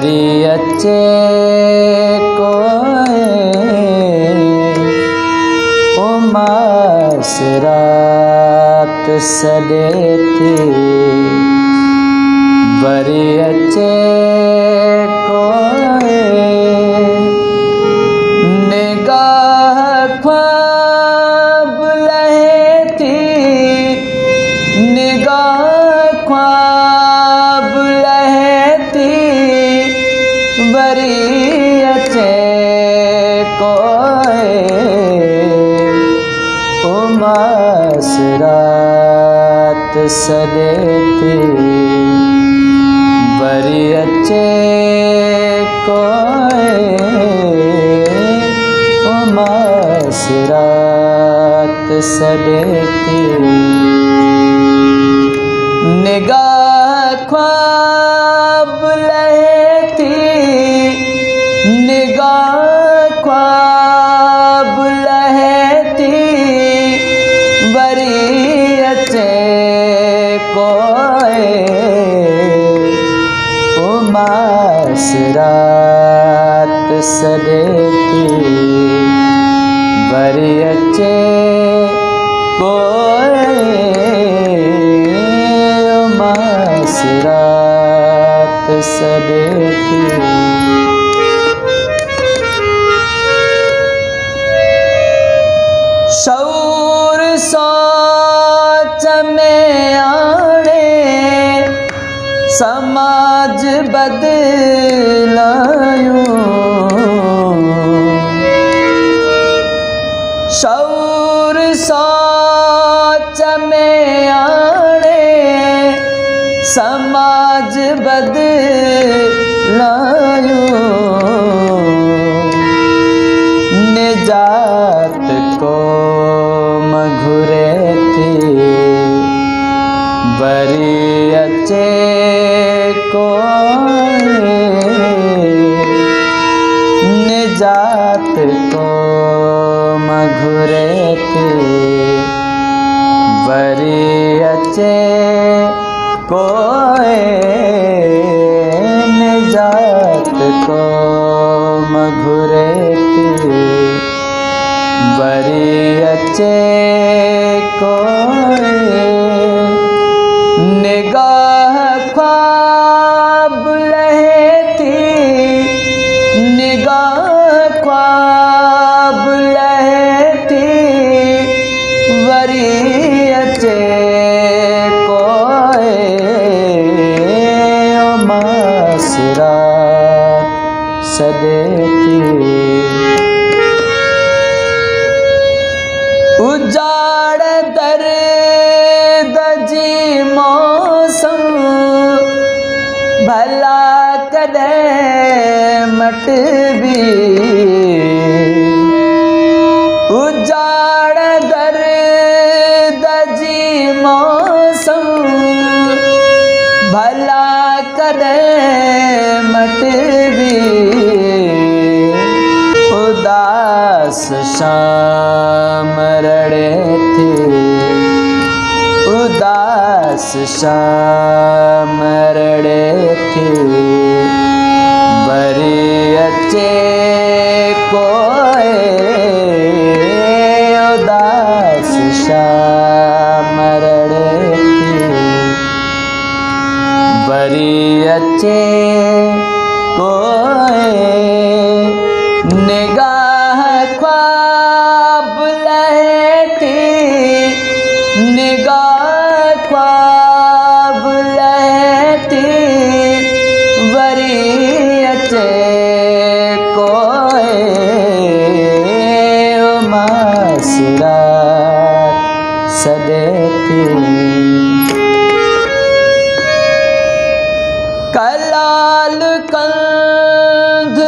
Worry अचे कोई उमास रात सॾे थी वरी अचे कोई निगाह ख्वाब लहे थी निगाह ख्वाब लहे थी वरी अचे कोई उमास रात सॾे थी वरी अचे कोई उमास रात सॾे थी निगाह ख्वाब लहे थी निगाह ख्वाब लहे थी वरी अचे कोई उमास रात सॾे थी वरी अचे कोई उमास रात सॾे थी शऊर सोच में आणे समाज बदलायूं शऊर सोच में आणे समाज बदलायूं निजात कोम घुरे थी वरी अचे कोई निजात कोम घुरे थी वरी अचे कोई निजात कोम घुरे थी वरी अचे कोई निगाह ख्वाब लहे थी निगाह ख्वाब लहे थी वरी अचे कोई उमास रात सॾे थी उजाड़ दर्द जी मौसम भला कॾहिं मटबी उजाड़ दर्द जी मौसम भला कॾहिं मटबी उदास शाम रड़े थी उदास शाम रड़े थी वरी अचे कोई उदास शाम रड़े थी वरी अचे कोई निगाह ख्वाब लहे थी निगाह ख्वाब लहे थी वरी अचे कोई उमास रात सॾे थी कलाल कंध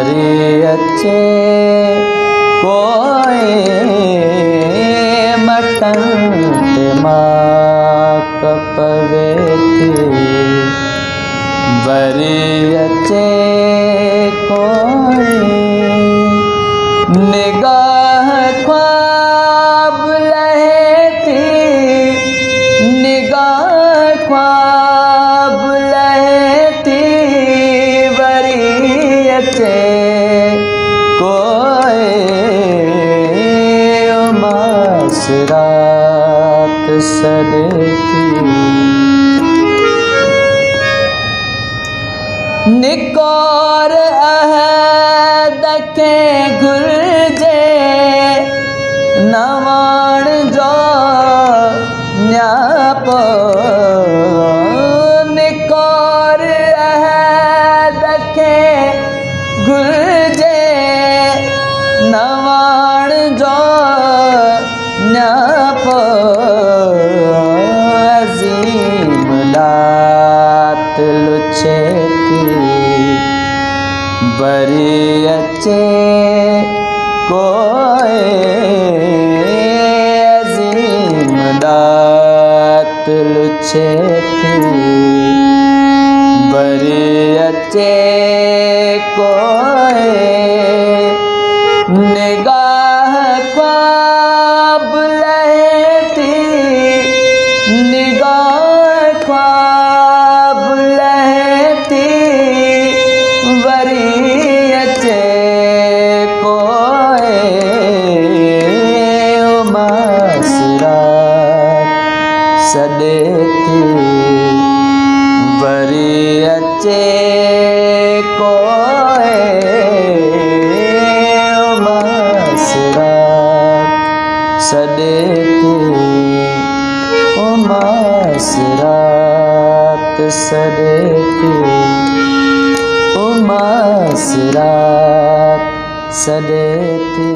वरी अचे कोई मटन ते माक पवे थी वरी अचे कोई निगाह ख्वाब लहती निगाह ख्वाब लहती वरी अचे कोई उमास रात सदेती निकोर अहद के घुर्जे नवाण जो न्यापो निकोर अहद के घुर्जे नवाण जो न्यापो अजीम दात लुछे वरी अचे कोई अजीम दात लुछे थी वरी अचे कोई निगाह ख्वाब लहती निगाह ख्वाब लहती वरी अचे कोई उमास रात सदेती वरी अचे कोई उमास रात सदेती उमास रात सदेती उमास रात सदेती।